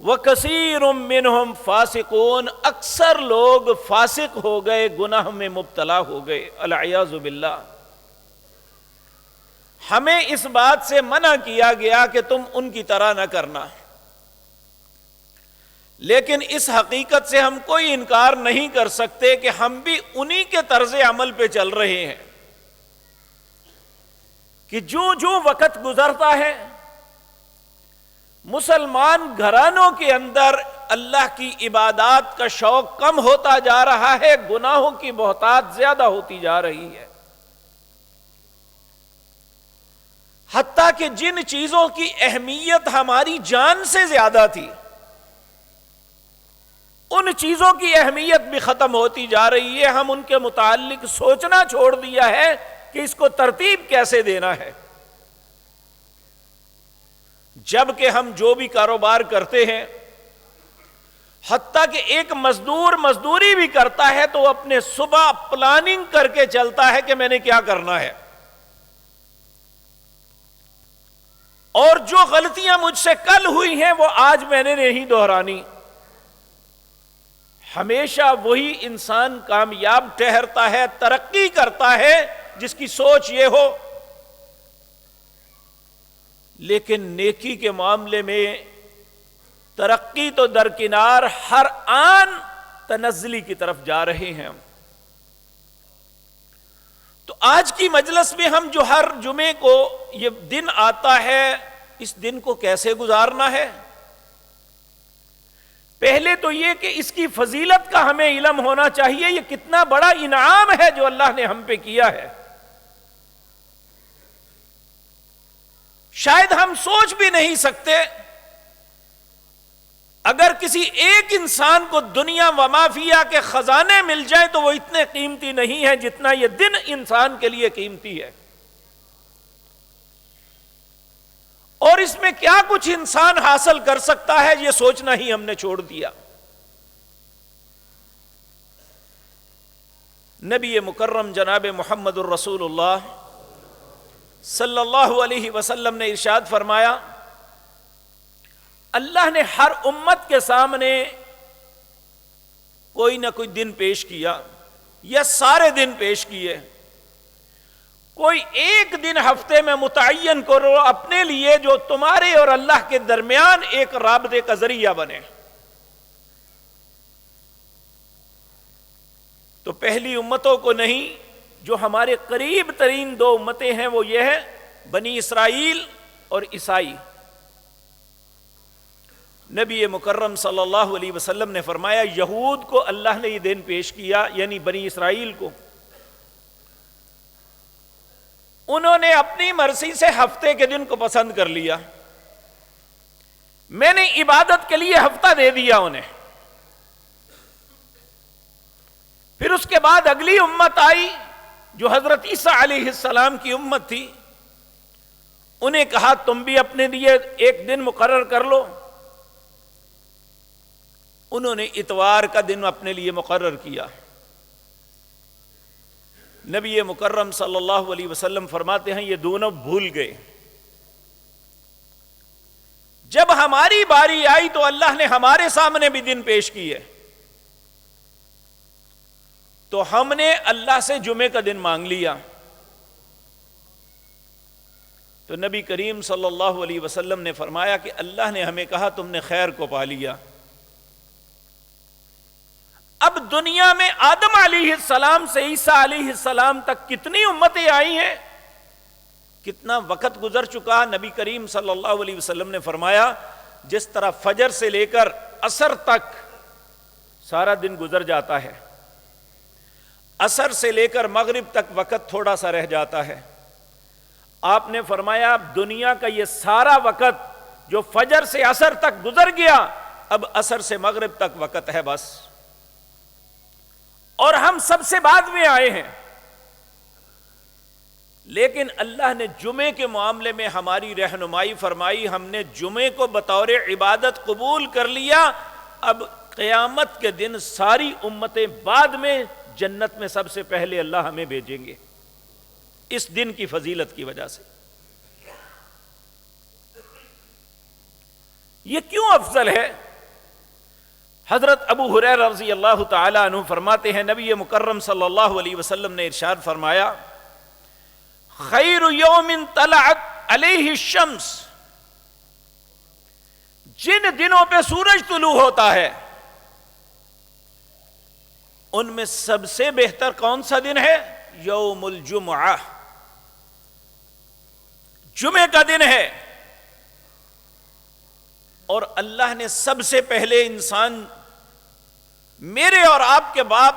وَكَثِيرٌ مِّنْهُمْ فَاسِقُونَ، اکثر لوگ فاسق ہو گئے، گناہ میں مبتلا ہو گئے، العیاذ باللہ۔ ہمیں اس بات سے منع کیا گیا کہ تم ان کی طرح نہ کرنا، لیکن اس حقیقت سے ہم کوئی انکار نہیں کر سکتے کہ ہم بھی انہی کے طرز عمل پہ چل رہے ہیں کہ جو وقت گزرتا ہے مسلمان گھرانوں کے اندر اللہ کی عبادات کا شوق کم ہوتا جا رہا ہے، گناہوں کی بہتات زیادہ ہوتی جا رہی ہے، حتیٰ کہ جن چیزوں کی اہمیت ہماری جان سے زیادہ تھی ان چیزوں کی اہمیت بھی ختم ہوتی جا رہی ہے۔ ہم ان کے متعلق سوچنا چھوڑ دیا ہے کہ اس کو ترتیب کیسے دینا ہے، جبکہ ہم جو بھی کاروبار کرتے ہیں، حتیٰ کہ ایک مزدور مزدوری بھی کرتا ہے تو اپنے صبح پلاننگ کر کے چلتا ہے کہ میں نے کیا کرنا ہے، اور جو غلطیاں مجھ سے کل ہوئی ہیں وہ آج میں نے نہیں دہرانی۔ ہمیشہ وہی انسان کامیاب ٹھہرتا ہے، ترقی کرتا ہے جس کی سوچ یہ ہو، لیکن نیکی کے معاملے میں ترقی تو درکنار، ہر آن تنزلی کی طرف جا رہے ہیں۔ تو آج کی مجلس میں ہم جو ہر جمعے کو یہ دن آتا ہے، اس دن کو کیسے گزارنا ہے، پہلے تو یہ کہ اس کی فضیلت کا ہمیں علم ہونا چاہیے، یہ کتنا بڑا انعام ہے جو اللہ نے ہم پہ کیا ہے۔ شاید ہم سوچ بھی نہیں سکتے، اگر کسی ایک انسان کو دنیا و ما فیہا کے خزانے مل جائیں تو وہ اتنے قیمتی نہیں ہے جتنا یہ دن انسان کے لیے قیمتی ہے، اور اس میں کیا کچھ انسان حاصل کر سکتا ہے یہ سوچنا ہی ہم نے چھوڑ دیا۔ نبی مکرم جناب محمد الرسول اللہ صلی اللہ علیہ وسلم نے ارشاد فرمایا، اللہ نے ہر امت کے سامنے کوئی نہ کوئی دن پیش کیا یا سارے دن پیش کیے، کوئی ایک دن ہفتے میں متعین کرو اپنے لیے جو تمہارے اور اللہ کے درمیان ایک رابطے کا ذریعہ بنے۔ تو پہلی امتوں کو نہیں، جو ہمارے قریب ترین دو امتیں ہیں وہ یہ ہے بنی اسرائیل اور عیسائی۔ نبی مکرم صلی اللہ علیہ وسلم نے فرمایا یہود کو اللہ نے یہ دن پیش کیا، یعنی بنی اسرائیل کو، انہوں نے اپنی مرضی سے ہفتے کے دن کو پسند کر لیا، میں نے عبادت کے لیے ہفتہ دے دیا انہیں۔ پھر اس کے بعد اگلی امت آئی جو حضرت عیسیٰ علیہ السلام کی امت تھی، انہیں کہا تم بھی اپنے لیے ایک دن مقرر کر لو، انہوں نے اتوار کا دن اپنے لیے مقرر کیا۔ نبی مکرم صلی اللہ علیہ وسلم فرماتے ہیں یہ دونوں بھول گئے، جب ہماری باری آئی تو اللہ نے ہمارے سامنے بھی دن پیش کیے، تو ہم نے اللہ سے جمعے کا دن مانگ لیا۔ تو نبی کریم صلی اللہ علیہ وسلم نے فرمایا کہ اللہ نے ہمیں کہا تم نے خیر کو پا لیا۔ اب دنیا میں آدم علیہ السلام سے عیسیٰ علیہ السلام تک کتنی امتیں آئی ہیں، کتنا وقت گزر چکا۔ نبی کریم صلی اللہ علیہ وسلم نے فرمایا جس طرح فجر سے لے کر عصر تک سارا دن گزر جاتا ہے، عصر سے لے کر مغرب تک وقت تھوڑا سا رہ جاتا ہے، آپ نے فرمایا دنیا کا یہ سارا وقت جو فجر سے عصر تک گزر گیا، اب عصر سے مغرب تک وقت ہے بس، اور ہم سب سے بعد میں آئے ہیں۔ لیکن اللہ نے جمعے کے معاملے میں ہماری رہنمائی فرمائی، ہم نے جمعے کو بطور عبادت قبول کر لیا۔ اب قیامت کے دن ساری امتیں بعد میں جنت میں سب سے پہلے اللہ ہمیں بھیجیں گے اس دن کی فضیلت کی وجہ سے۔ یہ کیوں افضل ہے؟ حضرت ابو ہریرہ رضی اللہ تعالی عنہ فرماتے ہیں نبی مکرم صلی اللہ علیہ وسلم نے ارشاد فرمایا خیر یوم طلعت علیہ الشمس، جن دنوں پہ سورج طلوع ہوتا ہے ان میں سب سے بہتر کون سا دن ہے؟ یوم الجمعہ، جمعے کا دن ہے۔ اور اللہ نے سب سے پہلے انسان میرے اور آپ کے باپ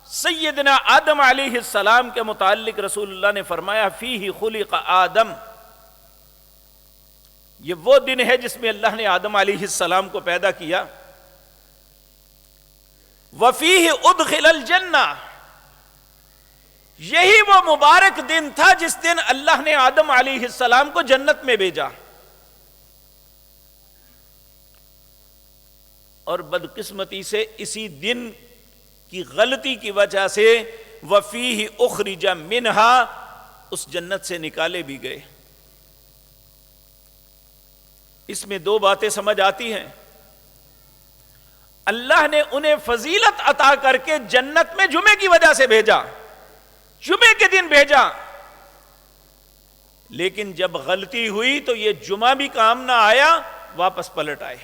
سیدنا آدم علیہ السلام کے متعلق رسول اللہ نے فرمایا فیہ خلق آدم، یہ وہ دن ہے جس میں اللہ نے آدم علیہ السلام کو پیدا کیا۔ وفیہ ادخل الجنہ، یہی وہ مبارک دن تھا جس دن اللہ نے آدم علیہ السلام کو جنت میں بھیجا۔ اور بدقسمتی سے اسی دن کی غلطی کی وجہ سے وفیہ اخرج منہا، اس جنت سے نکالے بھی گئے۔ اس میں دو باتیں سمجھ آتی ہیں۔ اللہ نے انہیں فضیلت عطا کر کے جنت میں جمعے کی وجہ سے بھیجا، جمعے کے دن بھیجا، لیکن جب غلطی ہوئی تو یہ جمعہ بھی کام نہ آیا، واپس پلٹ آئے۔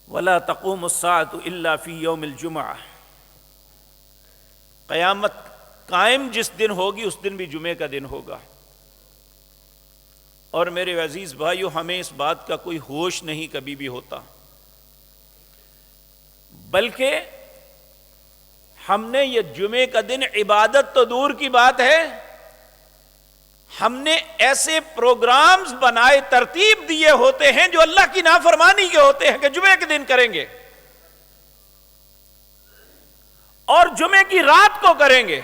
وَلَا تَقُومُ السَّاعَةُ إِلَّا فِي يَوْمِ الْجُمْعَةِ، قیامت قائم جس دن ہوگی اس دن بھی جمعے کا دن ہوگا۔ اور میرے عزیز بھائیو، ہمیں اس بات کا کوئی ہوش نہیں کبھی بھی ہوتا، بلکہ ہم نے یہ جمعے کا دن عبادت تو دور کی بات ہے، ہم نے ایسے پروگرامز بنائے، ترتیب دیے ہوتے ہیں جو اللہ کی نافرمانی کے ہوتے ہیں کہ جمعے کے دن کریں گے اور جمعے کی رات کو کریں گے،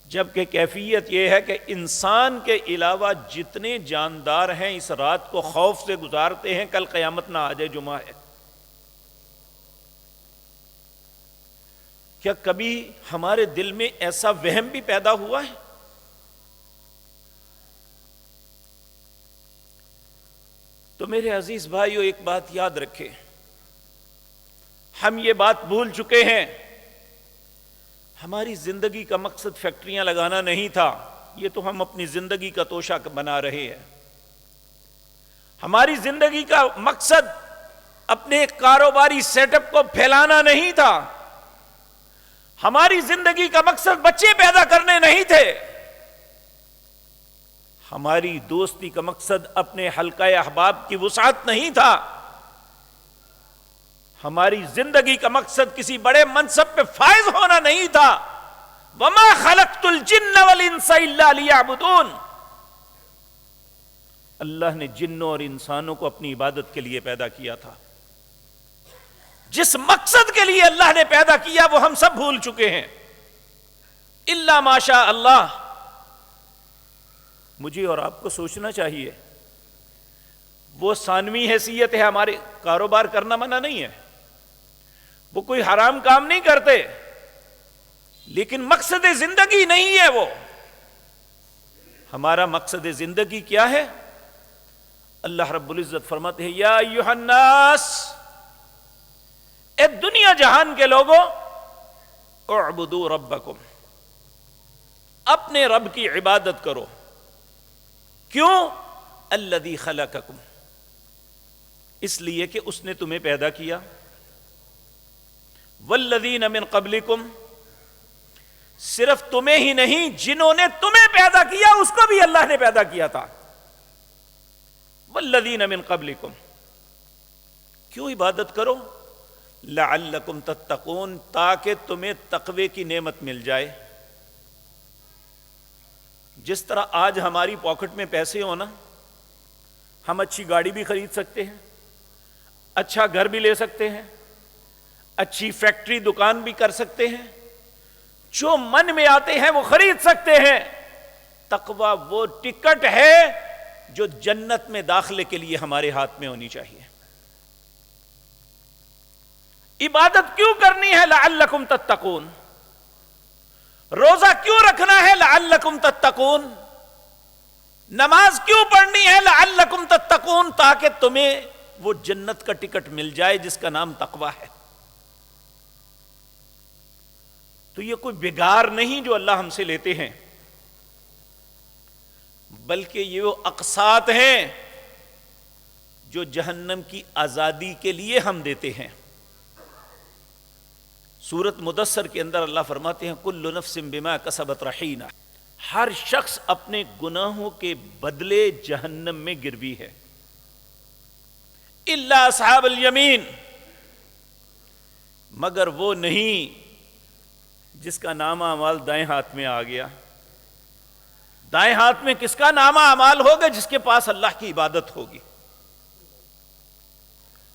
جبکہ کیفیت یہ ہے کہ انسان کے علاوہ جتنے جاندار ہیں اس رات کو خوف سے گزارتے ہیں کل قیامت نہ آ جائے، جمعہ ہے۔ کیا کبھی ہمارے دل میں ایسا وہم بھی پیدا ہوا ہے؟ تو میرے عزیز بھائیو، ایک بات یاد رکھیں، ہم یہ بات بھول چکے ہیں، ہماری زندگی کا مقصد فیکٹریاں لگانا نہیں تھا، یہ تو ہم اپنی زندگی کا توشہ بنا رہے ہیں۔ ہماری زندگی کا مقصد اپنے کاروباری سیٹ اپ کو پھیلانا نہیں تھا، ہماری زندگی کا مقصد بچے پیدا کرنے نہیں تھے، ہماری دوستی کا مقصد اپنے حلقہ احباب کی وسعت نہیں تھا، ہماری زندگی کا مقصد کسی بڑے منصب پہ فائز ہونا نہیں تھا۔ وَمَا خَلَقْتُ الْجِنَّ وَالْإِنسَ إِلَّا لِيَعْبُدُونَ، اللہ نے جنوں اور انسانوں کو اپنی عبادت کے لیے پیدا کیا تھا۔ جس مقصد کے لیے اللہ نے پیدا کیا وہ ہم سب بھول چکے ہیں، الا ماشاء اللہ۔ مجھے اور آپ کو سوچنا چاہیے، وہ ثانوی حیثیت ہے، ہمارے کاروبار کرنا منع نہیں ہے، وہ کوئی حرام کام نہیں کرتے، لیکن مقصد زندگی نہیں ہے وہ۔ ہمارا مقصد زندگی کیا ہے؟ اللہ رب العزت فرماتے ہیں یا ایھا الناس، اے دنیا جہان کے لوگوں، اعبدوا ربکم، اپنے رب کی عبادت کرو۔ کیوں؟ الذی خلقکم، اس لیے کہ اس نے تمہیں پیدا کیا، والذین من قبلکم، صرف تمہیں ہی نہیں جنہوں نے تمہیں پیدا کیا اس کو بھی اللہ نے پیدا کیا تھا، والذین من قبلکم۔ کیوں عبادت کرو؟ لعلکم تتقون، تاکہ تمہیں تقوی کی نعمت مل جائے۔ جس طرح آج ہماری پاکٹ میں پیسے ہونا، ہم اچھی گاڑی بھی خرید سکتے ہیں، اچھا گھر بھی لے سکتے ہیں، اچھی فیکٹری دکان بھی کر سکتے ہیں، جو من میں آتے ہیں وہ خرید سکتے ہیں۔ تقوی وہ ٹکٹ ہے جو جنت میں داخلے کے لیے ہمارے ہاتھ میں ہونی چاہیے۔ عبادت کیوں کرنی ہے؟ لعلکم تتقون۔ روزہ کیوں رکھنا ہے؟ لعلکم تتقون۔ نماز کیوں پڑھنی ہے؟ لعلکم تتقون، تاکہ تمہیں وہ جنت کا ٹکٹ مل جائے جس کا نام تقویٰ ہے۔ تو یہ کوئی بگار نہیں جو اللہ ہم سے لیتے ہیں، بلکہ یہ وہ اقساط ہیں جو جہنم کی آزادی کے لیے ہم دیتے ہیں۔ سورۃ مدثر کے اندر اللہ فرماتے ہیں کل نفس بما کسبت رہینہ، ہر شخص اپنے گناہوں کے بدلے جہنم میں گروی ہے، الا اصحاب الیمین، مگر وہ نہیں جس کا نامہ اعمال دائیں ہاتھ میں آ گیا۔ دائیں ہاتھ میں کس کا نامہ اعمال ہوگا؟ جس کے پاس اللہ کی عبادت ہوگی،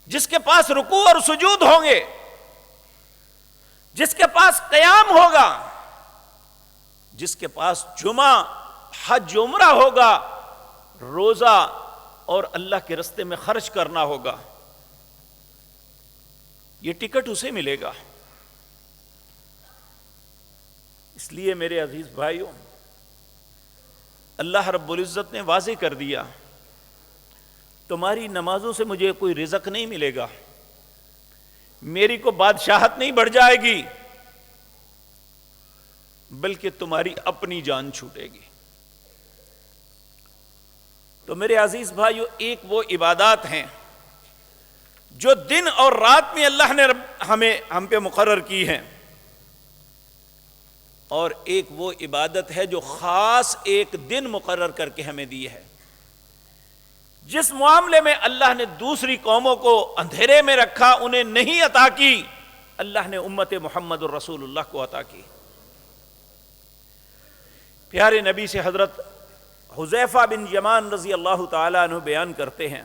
جس کے پاس رکوع اور سجود ہوں گے، جس کے پاس قیام ہوگا، جس کے پاس جمعہ حج عمرہ ہوگا، روزہ اور اللہ کے راستے میں خرچ کرنا ہوگا، یہ ٹکٹ اسے ملے گا۔ اس لیے میرے عزیز بھائیوں، اللہ رب العزت نے واضح کر دیا تمہاری نمازوں سے مجھے کوئی رزق نہیں ملے گا، میری کو بادشاہت نہیں بڑھ جائے گی، بلکہ تمہاری اپنی جان چھوٹے گی۔ تو میرے عزیز بھائیو، ایک وہ عبادات ہیں جو دن اور رات میں اللہ نے ہم پہ مقرر کی ہیں، اور ایک وہ عبادت ہے جو خاص ایک دن مقرر کر کے ہمیں دی ہے۔ جس معاملے میں اللہ نے دوسری قوموں کو اندھیرے میں رکھا، انہیں نہیں عطا کی، اللہ نے امت محمد الرسول اللہ کو عطا کی۔ پیارے نبی سے حضرت حذیفہ بن یمان رضی اللہ تعالیٰ عنہ بیان کرتے ہیں،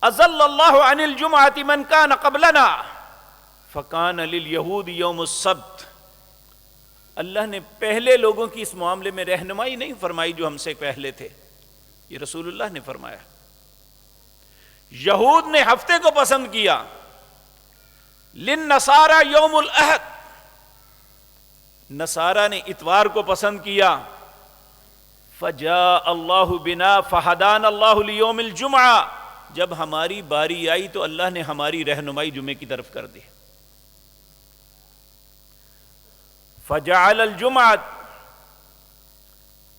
اضل اللہ عن الجمعۃ من کان قبلنا فکان للیہود یوم السبت۔ اللہ نے پہلے لوگوں کی اس معاملے میں رہنمائی نہیں فرمائی جو ہم سے پہلے تھے، یہ رسول اللہ نے فرمایا۔ یہود نے ہفتے کو پسند کیا، للنصارى یوم الاحد، نصارہ نے اتوار کو پسند کیا، فجاء اللہ بنا فہدانا اللہ لیوم الجمعہ، جب ہماری باری آئی تو اللہ نے ہماری رہنمائی جمعے کی طرف کر دی۔ فجعل الجمعہ،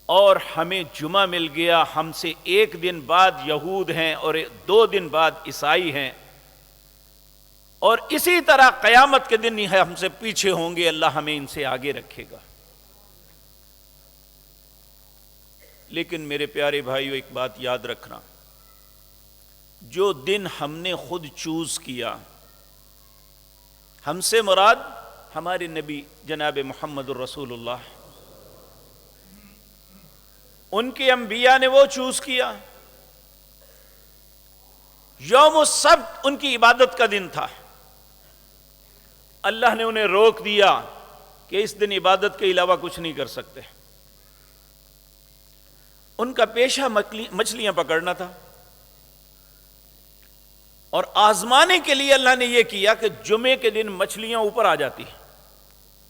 اور ہمیں جمعہ مل گیا، ہم سے ایک دن بعد یہود ہیں اور 2 دن بعد عیسائی ہیں، اور اسی طرح قیامت کے دن ہم سے پیچھے ہوں گے، اللہ ہمیں ان سے آگے رکھے گا۔ لیکن میرے پیارے بھائیو، ایک بات یاد رکھنا، جو دن ہم نے خود چوز کیا، ہم سے مراد ہمارے نبی جناب محمد الرسول اللہ، ان کے انبیاء نے وہ چوز کیا۔ یوم السبت ان کی عبادت کا دن تھا، اللہ نے انہیں روک دیا کہ اس دن عبادت کے علاوہ کچھ نہیں کر سکتے۔ ان کا پیشہ مچھلیاں پکڑنا تھا، اور آزمانے کے لیے اللہ نے یہ کیا کہ جمعے کے دن مچھلیاں اوپر آ جاتی،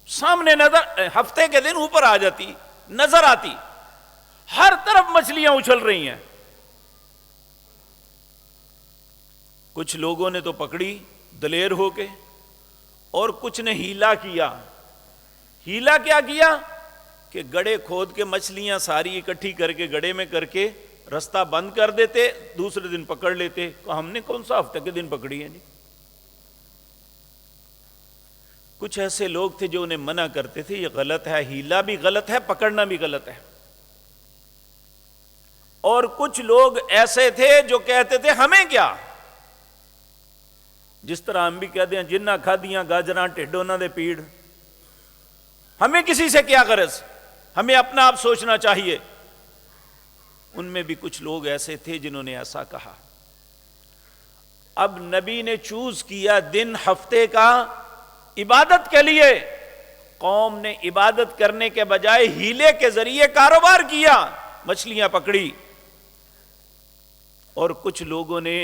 سامنے نظر، ہفتے کے دن اوپر آ جاتی، نظر آتی، ہر طرف مچھلیاں اچھل رہی ہیں۔ کچھ لوگوں نے تو پکڑی دلیر ہو کے، اور کچھ نے ہیلا کیا۔ ہیلا کیا کیا کہ گڑھے کھود کے مچھلیاں ساری اکٹھی کر کے گڑھے میں کر کے رستہ بند کر دیتے، دوسرے دن پکڑ لیتے۔ کہ ہم نے کون سا ہفتے کے دن پکڑی ہے جی؟ کچھ ایسے لوگ تھے جو انہیں منع کرتے تھے، یہ غلط ہے، ہیلا بھی غلط ہے، پکڑنا بھی غلط ہے۔ اور کچھ لوگ ایسے تھے جو کہتے تھے ہمیں کیا، جس طرح ہم بھی کہتے ہیں جنہ کھادیاں گاجراں ٹھڈ انہاں دے پیڑ، ہمیں کسی سے کیا غرض، ہمیں اپنا آپ سوچنا چاہیے۔ ان میں بھی کچھ لوگ ایسے تھے جنہوں نے ایسا کہا۔ اب نبی نے چوز کیا دن ہفتے کا عبادت کے لیے، قوم نے عبادت کرنے کے بجائے ہیلے کے ذریعے کاروبار کیا، مچھلیاں پکڑی، اور کچھ لوگوں نے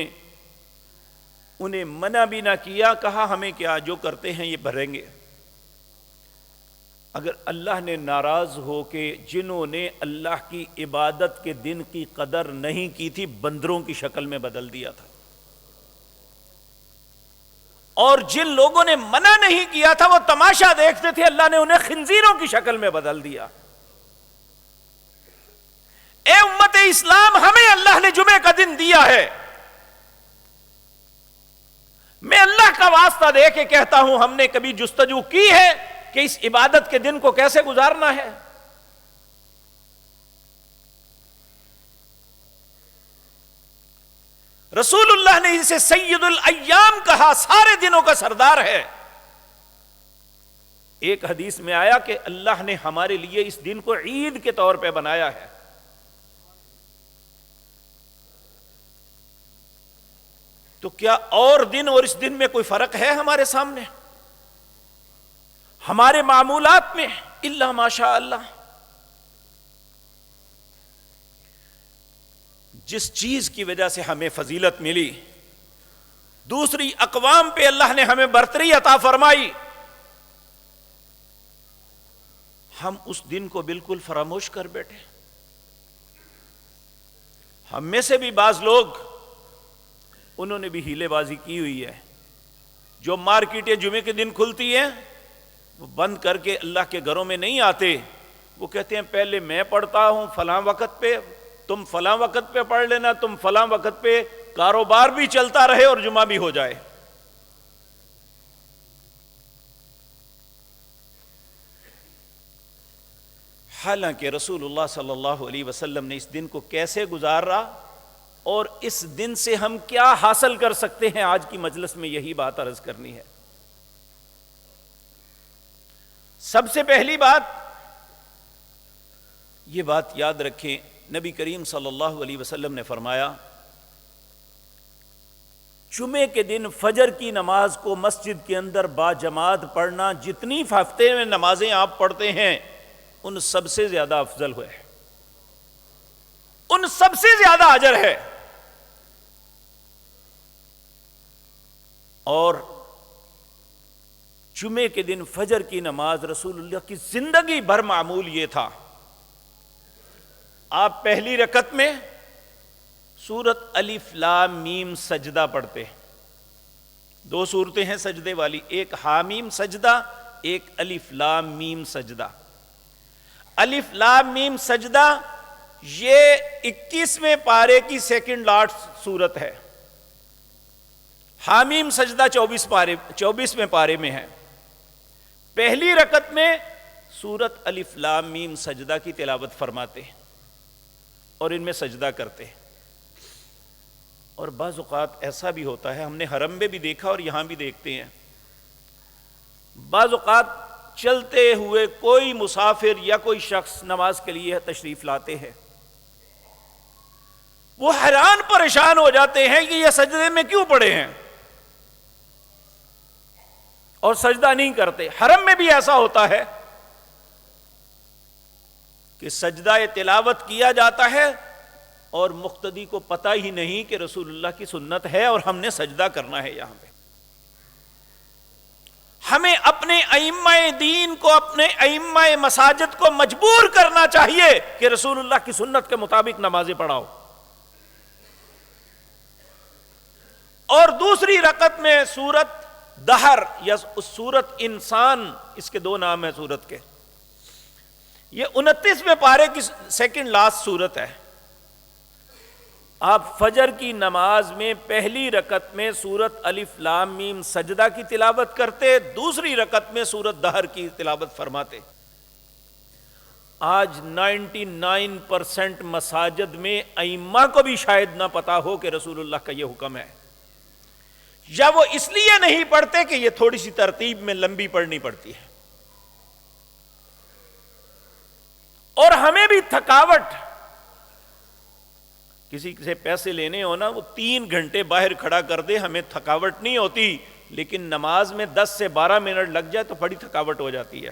انہیں منع بھی نہ کیا، کہا ہمیں کیا، جو کرتے ہیں یہ بھریں گے۔ اگر اللہ نے ناراض ہو کے جنہوں نے اللہ کی عبادت کے دن کی قدر نہیں کی تھی بندروں کی شکل میں بدل دیا تھا، اور جن لوگوں نے منع نہیں کیا تھا وہ تماشا دیکھتے تھے، اللہ نے انہیں خنزیروں کی شکل میں بدل دیا۔ اے امت اسلام، ہمیں اللہ نے جمعے کا دن دیا ہے، میں اللہ کا واسطہ دے کے کہتا ہوں، ہم نے کبھی جستجو کی ہے کہ اس عبادت کے دن کو کیسے گزارنا ہے؟ رسول اللہ نے اسے سید الایام کہا، سارے دنوں کا سردار ہے۔ ایک حدیث میں آیا کہ اللہ نے ہمارے لیے اس دن کو عید کے طور پہ بنایا ہے۔ تو کیا اور دن اور اس دن میں کوئی فرق ہے ہمارے سامنے، ہمارے معمولات میں؟ الا ماشاء اللہ۔ جس چیز کی وجہ سے ہمیں فضیلت ملی، دوسری اقوام پہ اللہ نے ہمیں برتری عطا فرمائی، ہم اس دن کو بالکل فراموش کر بیٹھے۔ ہم میں سے بھی بعض لوگ، انہوں نے بھی ہیلے بازی کی ہوئی ہے، جو مارکیٹیں جمعے کے دن کھلتی ہیں وہ بند کر کے اللہ کے گھروں میں نہیں آتے، وہ کہتے ہیں پہلے میں پڑھتا ہوں فلاں وقت پہ، تم فلاں وقت پہ پڑھ لینا، تم فلاں وقت پہ، کاروبار بھی چلتا رہے اور جمعہ بھی ہو جائے۔ حالانکہ رسول اللہ صلی اللہ علیہ وسلم نے اس دن کو کیسے گزارا اور اس دن سے ہم کیا حاصل کر سکتے ہیں، آج کی مجلس میں یہی بات عرض کرنی ہے۔ سب سے پہلی بات، یہ بات یاد رکھیں، نبی کریم صلی اللہ علیہ وسلم نے فرمایا، جمعے کے دن فجر کی نماز کو مسجد کے اندر باجماعت پڑھنا، جتنی ہفتے میں نمازیں آپ پڑھتے ہیں ان سب سے زیادہ افضل ہے، ان سب سے زیادہ اجر ہے۔ اور جمعے کے دن فجر کی نماز رسول اللہ کی زندگی بھر معمول یہ تھا، آپ پہلی رکعت میں سورت الف لام میم سجدہ پڑھتے، دو سورتیں ہیں سجدے والی، ایک حامیم سجدہ، ایک الف لام میم سجدہ۔ الف لام میم سجدہ یہ 21ویں پارے کی سیکنڈ لاسٹ سورت ہے، حامیم سجدہ 24ویں پارے میں ہے۔ پہلی رکعت میں سورت الف لام میم سجدہ کی تلاوت فرماتے اور ان میں سجدہ کرتے۔ اور بعض اوقات ایسا بھی ہوتا ہے، ہم نے حرم میں بھی دیکھا اور یہاں بھی دیکھتے ہیں، بعض اوقات چلتے ہوئے کوئی مسافر یا کوئی شخص نماز کے لیے تشریف لاتے ہیں، وہ حیران پریشان ہو جاتے ہیں کہ یہ سجدے میں کیوں پڑے ہیں اور سجدہ نہیں کرتے۔ حرم میں بھی ایسا ہوتا ہے کہ سجدہ تلاوت کیا جاتا ہے اور مقتدی کو پتہ ہی نہیں کہ رسول اللہ کی سنت ہے اور ہم نے سجدہ کرنا ہے۔ یہاں پہ ہمیں اپنے ائمہ دین کو، اپنے ائمہ مساجد کو مجبور کرنا چاہیے کہ رسول اللہ کی سنت کے مطابق نمازیں پڑھاؤ۔ اور دوسری رکعت میں سورت دہر یا سورت انسان، اس کے دو نام ہیں سورت کے، یہ 29ویں پارے کی سیکنڈ لاسٹ سورت ہے۔ آپ فجر کی نماز میں پہلی رکعت میں سورت الف لام میم سجدہ کی تلاوت کرتے، دوسری رکعت میں سورت دہر کی تلاوت فرماتے۔ آج 99% مساجد میں ائمہ کو بھی شاید نہ پتا ہو کہ رسول اللہ کا یہ حکم ہے، یا وہ اس لیے نہیں پڑھتے کہ یہ تھوڑی سی ترتیب میں لمبی پڑھنی پڑتی ہے۔ اور ہمیں بھی تھکاوٹ، کسی سے پیسے لینے ہو نا، وہ 3 گھنٹے باہر کھڑا کر دے، ہمیں تھکاوٹ نہیں ہوتی، لیکن نماز میں 10 سے 12 منٹ لگ جائے تو بڑی تھکاوٹ ہو جاتی ہے،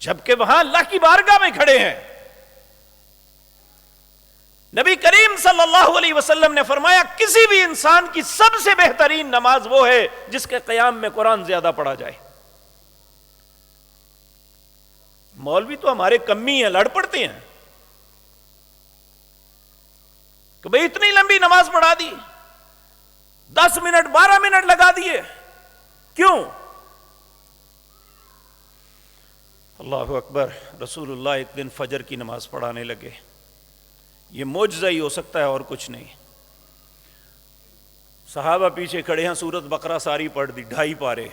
جبکہ وہاں اللہ کی بارگاہ میں کھڑے ہیں۔ نبی کریم صلی اللہ علیہ وسلم نے فرمایا، کسی بھی انسان کی سب سے بہترین نماز وہ ہے جس کے قیام میں قرآن زیادہ پڑھا جائے۔ مولوی تو ہمارے کمی ہیں، لڑ پڑتے ہیں کہ بھئی اتنی لمبی نماز پڑھا دی، 10 منٹ 12 منٹ لگا دیے، کیوں؟ اللہ اکبر۔ رسول اللہ ایک دن فجر کی نماز پڑھانے لگے، یہ معجزہ ہی ہو سکتا ہے اور کچھ نہیں۔ صحابہ پیچھے کھڑے ہیں، سورۃ بقرہ ساری پڑھ دی، 2.5 پارے۔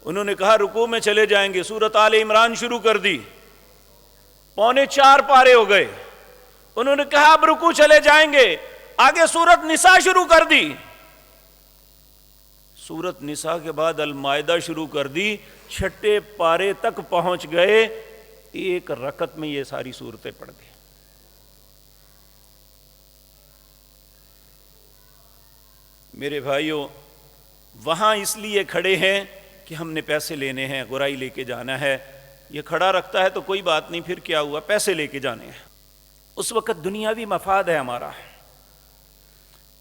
انہوں نے کہا رکوع میں چلے جائیں گے، سورۃ آل عمران شروع کر دی، 3.25 پارے ہو گئے۔ انہوں نے کہا اب رکوع چلے جائیں گے، آگے سورۃ نساء شروع کر دی، سورۃ نساء کے بعد المائدہ شروع کر دی، 6 پارے تک پہنچ گئے، ایک رکعت میں یہ ساری سورتیں پڑھ گئے۔ میرے بھائیوں، وہاں اس لیے کھڑے ہیں کہ ہم نے پیسے لینے ہیں، غرائی لے کے جانا ہے، یہ کھڑا رکھتا ہے تو کوئی بات نہیں، پھر کیا ہوا، پیسے لے کے جانے ہیں۔ اس وقت دنیاوی مفاد ہے ہمارا۔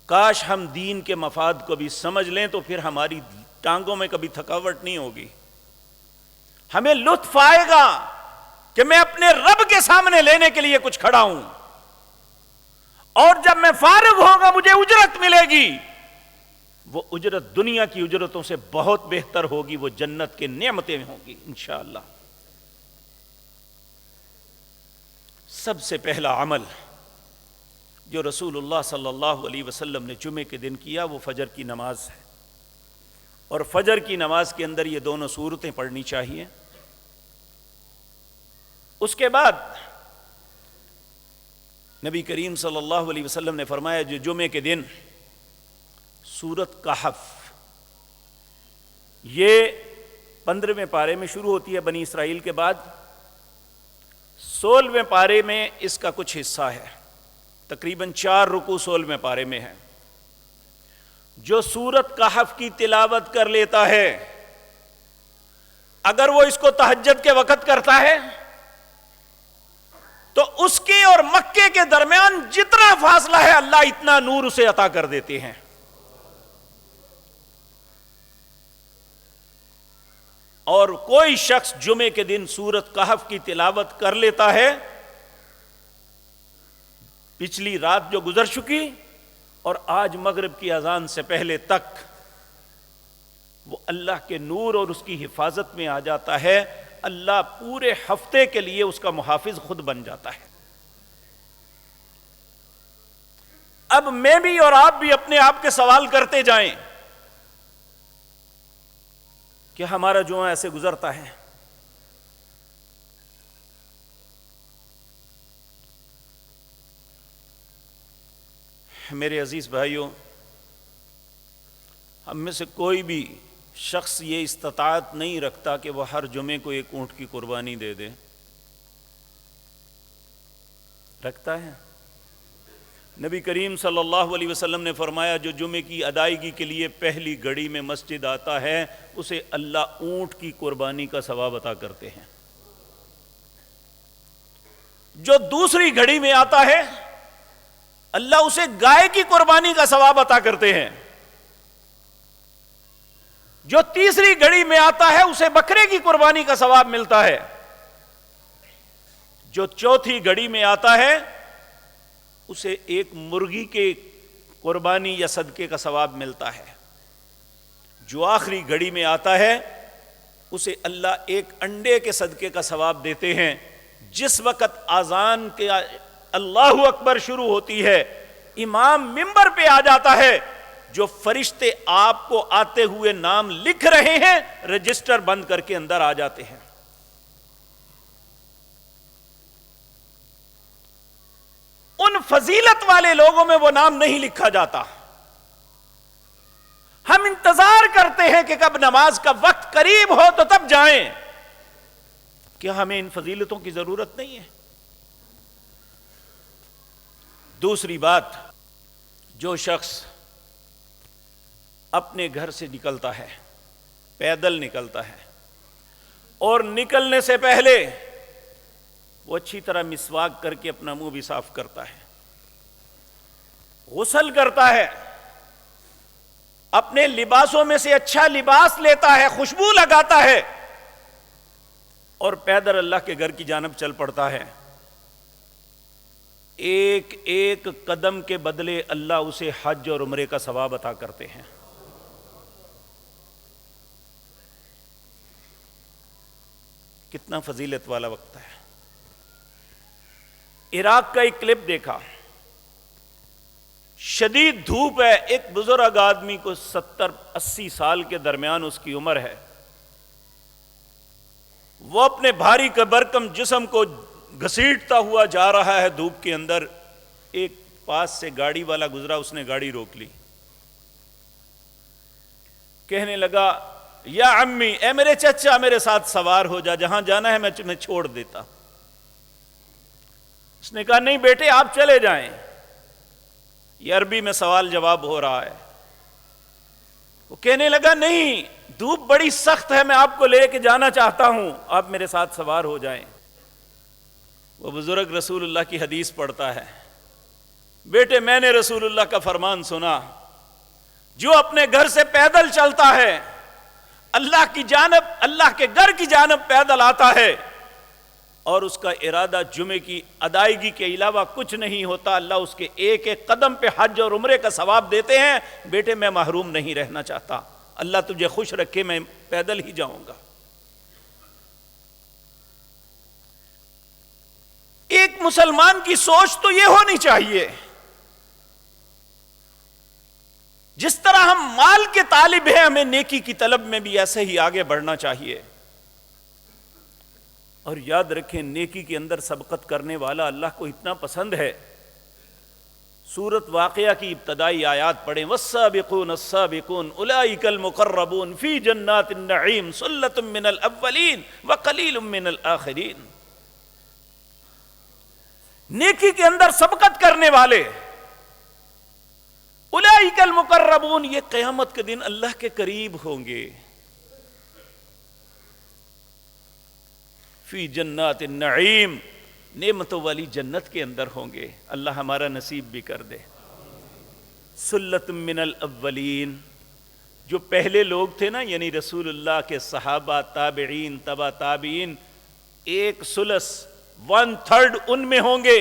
کاش ہم دین کے مفاد کو بھی سمجھ لیں تو پھر ہماری ٹانگوں میں کبھی تھکاوٹ نہیں ہوگی، ہمیں لطف آئے گا کہ میں اپنے رب کے سامنے لینے کے لیے کچھ کھڑا ہوں، اور جب میں فارغ ہوگا مجھے اجرت ملے گی، وہ اجرت دنیا کی اجرتوں سے بہت بہتر ہوگی، وہ جنت کے نعمتیں ہوں گی انشاءاللہ۔ سب سے پہلا عمل جو رسول اللہ صلی اللہ علیہ وسلم نے جمعے کے دن کیا وہ فجر کی نماز ہے، اور فجر کی نماز کے اندر یہ دونوں سورتیں پڑھنی چاہیے۔ اس کے بعد نبی کریم صلی اللہ علیہ وسلم نے فرمایا جو جمعے کے دن سورت کہف، یہ 15ویں پارے میں شروع ہوتی ہے بنی اسرائیل کے بعد، 16ویں پارے میں اس کا کچھ حصہ ہے، تقریباً 4 رکوع 16ویں پارے میں ہے۔ جو سورت کہف کی تلاوت کر لیتا ہے، اگر وہ اس کو تہجد کے وقت کرتا ہے تو اس کے اور مکے کے درمیان جتنا فاصلہ ہے اللہ اتنا نور اسے عطا کر دیتے ہیں۔ اور کوئی شخص جمعے کے دن سورت کہف کی تلاوت کر لیتا ہے، پچھلی رات جو گزر چکی اور آج مغرب کی اذان سے پہلے تک، وہ اللہ کے نور اور اس کی حفاظت میں آ جاتا ہے، اللہ پورے ہفتے کے لیے اس کا محافظ خود بن جاتا ہے۔ اب میں بھی اور آپ بھی اپنے آپ کے سوال کرتے جائیں کہ ہمارا جمعہ ایسے گزرتا ہے، میرے عزیز بھائیوں، ہم میں سے کوئی بھی شخص یہ استطاعت نہیں رکھتا کہ وہ ہر جمعے کو ایک اونٹ کی قربانی دے دے، رکھتا ہے؟ نبی کریم صلی اللہ علیہ وسلم نے فرمایا جو جمعے کی ادائیگی کے لیے پہلی گھڑی میں مسجد آتا ہے اسے اللہ اونٹ کی قربانی کا ثواب عطا کرتے ہیں، جو دوسری گھڑی میں آتا ہے اللہ اسے گائے کی قربانی کا ثواب عطا کرتے ہیں، جو تیسری گھڑی میں آتا ہے اسے بکرے کی قربانی کا ثواب ملتا ہے، جو چوتھی گھڑی میں آتا ہے اسے ایک مرغی کے قربانی یا صدقے کا ثواب ملتا ہے، جو آخری گھڑی میں آتا ہے اسے اللہ ایک انڈے کے صدقے کا ثواب دیتے ہیں۔ جس وقت اذان کے اللہ اکبر شروع ہوتی ہے، امام منبر پہ آ جاتا ہے، جو فرشتے آپ کو آتے ہوئے نام لکھ رہے ہیں رجسٹر بند کر کے اندر آ جاتے ہیں۔ ان فضیلت والے لوگوں میں وہ نام نہیں لکھا جاتا، ہم انتظار کرتے ہیں کہ کب نماز کا وقت قریب ہو تو تب جائیں۔ کیا ہمیں ان فضیلتوں کی ضرورت نہیں ہے؟ دوسری بات، جو شخص اپنے گھر سے نکلتا ہے، پیدل نکلتا ہے، اور نکلنے سے پہلے وہ اچھی طرح مسواک کر کے اپنا منہ بھی صاف کرتا ہے، غسل کرتا ہے، اپنے لباسوں میں سے اچھا لباس لیتا ہے، خوشبو لگاتا ہے، اور پیدل اللہ کے گھر کی جانب چل پڑتا ہے، ایک ایک قدم کے بدلے اللہ اسے حج اور عمرے کا ثواب عطا کرتے ہیں۔ کتنا فضیلت والا وقت ہے۔ عراق کا ایک کلپ دیکھا، شدید دھوپ ہے، ایک بزرگ آدمی کو 70-80 سال کے درمیان اس کی عمر ہے، وہ اپنے بھاری برکم جسم کو گھسیٹتا ہوا جا رہا ہے دھوپ کے اندر۔ ایک پاس سے گاڑی والا گزرا، اس نے گاڑی روک لی، کہنے لگا یا عمی، اے میرے چچا میرے ساتھ سوار ہو جا، جہاں جانا ہے میں تمہیں چھوڑ دیتا۔ اس نے کہا نہیں بیٹے آپ چلے جائیں۔ یہ عربی میں سوال جواب ہو رہا ہے۔ وہ کہنے لگا نہیں، دھوپ بڑی سخت ہے، میں آپ کو لے کے جانا چاہتا ہوں، آپ میرے ساتھ سوار ہو جائیں۔ وہ بزرگ رسول اللہ کی حدیث پڑھتا ہے، بیٹے میں نے رسول اللہ کا فرمان سنا، جو اپنے گھر سے پیدل چلتا ہے، اللہ کی جانب، اللہ کے گھر کی جانب پیدل آتا ہے، اور اس کا ارادہ جمعے کی ادائیگی کے علاوہ کچھ نہیں ہوتا، اللہ اس کے ایک ایک قدم پہ حج اور عمرے کا ثواب دیتے ہیں۔ بیٹے میں محروم نہیں رہنا چاہتا، اللہ تجھے خوش رکھے، میں پیدل ہی جاؤں گا۔ ایک مسلمان کی سوچ تو یہ ہونی چاہیے، جس طرح ہم مال کے طالب ہیں، ہمیں نیکی کی طلب میں بھی ایسے ہی آگے بڑھنا چاہیے۔ اور یاد رکھیں نیکی کے اندر سبقت کرنے والا اللہ کو اتنا پسند ہے۔ سورۃ واقعہ کی ابتدائی آیات پڑھیں، والسابقون السابقون اولئک المقربون فی جنات النعیم ثلۃ من الاولین وقلیل من الآخرین۔ نیکی کے اندر سبقت کرنے والے اولئک المقربون، یہ قیامت کے دن اللہ کے قریب ہوں گے، فی جنات النعیم، نعمتوں والی جنت کے اندر ہوں گے، اللہ ہمارا نصیب بھی کر دے۔ ثلۃ من الاولین، جو پہلے لوگ تھے نا، یعنی رسول اللہ کے صحابہ، تابعین، تبع تابعین، ایک ثلث 1/3 ان میں ہوں گے۔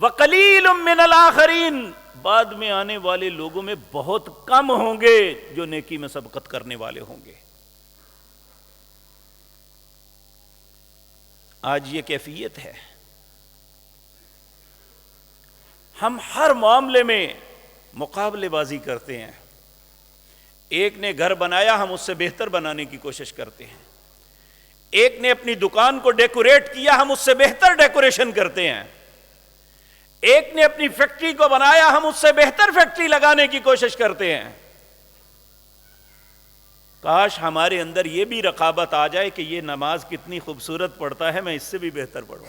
وقلیل من الآخرین، بعد میں آنے والے لوگوں میں بہت کم ہوں گے جو نیکی میں سبقت کرنے والے ہوں گے۔ آج یہ کیفیت ہے، ہم ہر معاملے میں مقابلے بازی کرتے ہیں۔ ایک نے گھر بنایا، ہم اس سے بہتر بنانے کی کوشش کرتے ہیں۔ ایک نے اپنی دکان کو ڈیکوریٹ کیا، ہم اس سے بہتر ڈیکوریشن کرتے ہیں۔ ایک نے اپنی فیکٹری کو بنایا، ہم اس سے بہتر فیکٹری لگانے کی کوشش کرتے ہیں۔ کاش ہمارے اندر یہ بھی رقابت آ جائے کہ یہ نماز کتنی خوبصورت پڑھتا ہے، میں اس سے بھی بہتر پڑھوں۔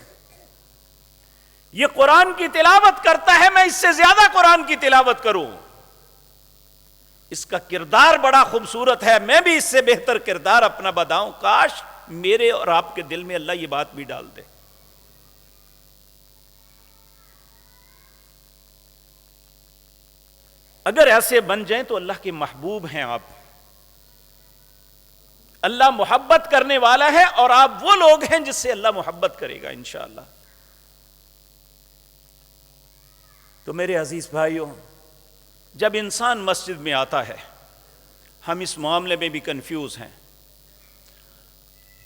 یہ قرآن کی تلاوت کرتا ہے، میں اس سے زیادہ قرآن کی تلاوت کروں۔ اس کا کردار بڑا خوبصورت ہے، میں بھی اس سے بہتر کردار اپنا بتاؤں۔ کاش میرے اور آپ کے دل میں اللہ یہ بات بھی ڈال دے۔ اگر ایسے بن جائیں تو اللہ کے محبوب ہیں آپ، اللہ محبت کرنے والا ہے، اور آپ وہ لوگ ہیں جس سے اللہ محبت کرے گا انشاءاللہ۔ تو میرے عزیز بھائیوں، جب انسان مسجد میں آتا ہے، ہم اس معاملے میں بھی کنفیوز ہیں۔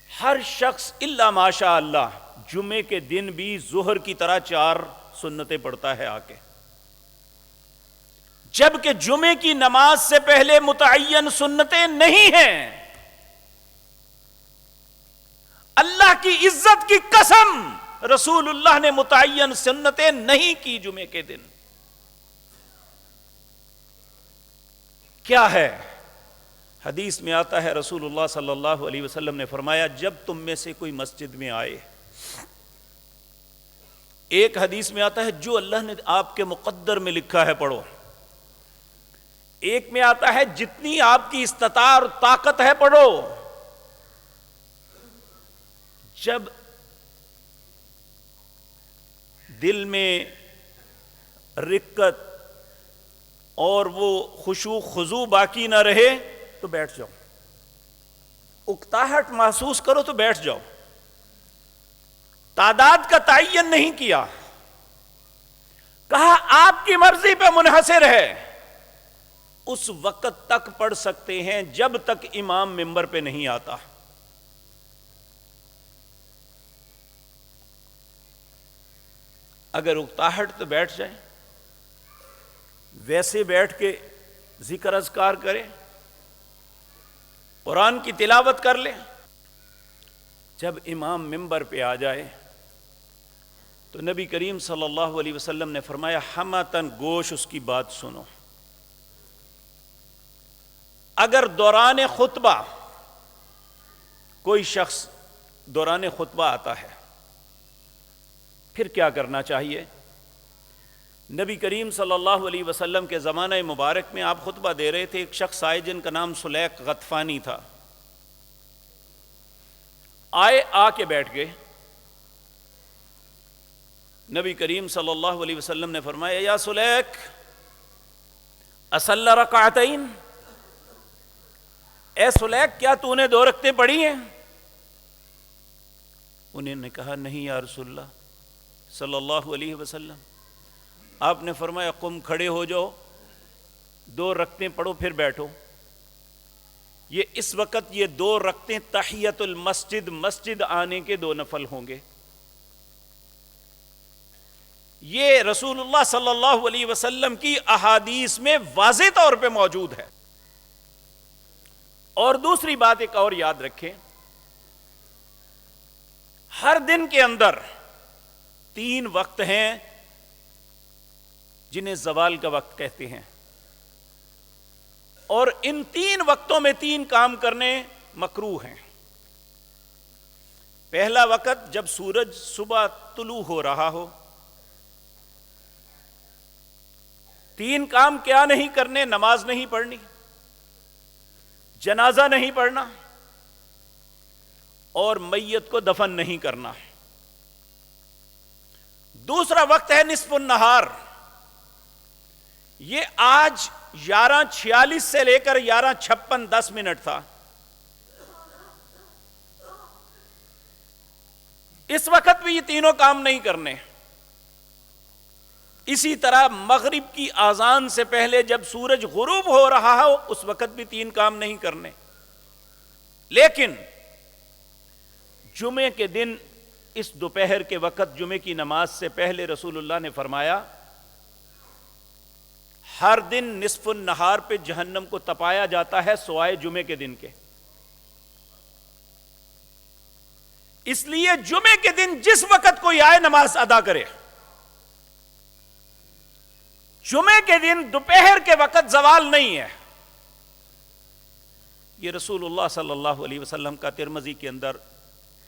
ہر شخص الا ماشاء اللہ جمعے کے دن بھی ظہر کی طرح 4 سنتیں پڑھتا ہے آ کے، جبکہ جمعے کی نماز سے پہلے متعین سنتیں نہیں ہیں۔ اللہ کی عزت کی قسم، رسول اللہ نے متعین سنتیں نہیں کی جمعے کے دن۔ کیا ہے؟ حدیث میں آتا ہے، رسول اللہ صلی اللہ علیہ وسلم نے فرمایا، جب تم میں سے کوئی مسجد میں آئے، ایک حدیث میں آتا ہے جو اللہ نے آپ کے مقدر میں لکھا ہے پڑھو، ایک میں آتا ہے جتنی آپ کی استطاعت اور طاقت ہے پڑھو۔ جب دل میں رقت اور وہ خشوع خضوع باقی نہ رہے تو بیٹھ جاؤ، اکتاہٹ محسوس کرو تو بیٹھ جاؤ. تعداد کا تعین نہیں کیا, کہا آپ کی مرضی پہ منحصر ہے. اس وقت تک پڑھ سکتے ہیں جب تک امام ممبر پہ نہیں آتا. اگر اکتاہٹ تو بیٹھ جائیں, ویسے بیٹھ کے ذکر اذکار کریں, قرآن کی تلاوت کر لیں. جب امام ممبر پہ آ جائے تو نبی کریم صلی اللہ علیہ وسلم نے فرمایا حماتن گوش اس کی بات سنو. اگر دوران خطبہ کوئی شخص دوران خطبہ آتا ہے, پھر کیا کرنا چاہیے؟ نبی کریم صلی اللہ علیہ وسلم کے زمانہ مبارک میں آپ خطبہ دے رہے تھے. ایک شخص آئے جن کا نام سلیق غطفانی تھا. آئے, آ کے بیٹھ گئے. نبی کریم صلی اللہ علیہ وسلم نے فرمایا یا سلیق اصلی رکعتین, اے سلیق کیا تو نے 2 رکعتیں پڑھی ہیں؟ انہوں نے کہا نہیں یا رسول اللہ صلی اللہ علیہ وسلم. آپ نے فرمایا قم, کھڑے ہو جاؤ, 2 رکعتیں پڑھو پھر بیٹھو. یہ اس وقت یہ 2 رکعتیں تحیت المسجد, مسجد آنے کے 2 نفل ہوں گے. یہ رسول اللہ صلی اللہ علیہ وسلم کی احادیث میں واضح طور پہ موجود ہے. اور دوسری بات ایک اور یاد رکھیں, ہر دن کے اندر 3 وقت ہیں جنہیں زوال کا وقت کہتے ہیں, اور ان 3 وقتوں میں 3 کام کرنے مکروہ ہیں. پہلا وقت جب سورج صبح طلوع ہو رہا ہو. 3 کام کیا نہیں کرنے؟ نماز نہیں پڑھنی, جنازہ نہیں پڑھنا, اور میت کو دفن نہیں کرنا. دوسرا وقت ہے نصف النہار. یہ آج 11:46 سے لے کر 11:56 10 منٹ تھا. اس وقت بھی یہ تینوں کام نہیں کرنے. اسی طرح مغرب کی اذان سے پہلے جب سورج غروب ہو رہا ہو اس وقت بھی 3 کام نہیں کرنے. لیکن جمعے کے دن اس دوپہر کے وقت جمعے کی نماز سے پہلے رسول اللہ نے فرمایا ہر دن نصف النہار پہ جہنم کو تپایا جاتا ہے سوائے جمعے کے دن کے. اس لیے جمعے کے دن جس وقت کوئی آئے نماز ادا کرے. جمعے کے دن دوپہر کے وقت زوال نہیں ہے. یہ رسول اللہ صلی اللہ علیہ وسلم کا ترمذی کے اندر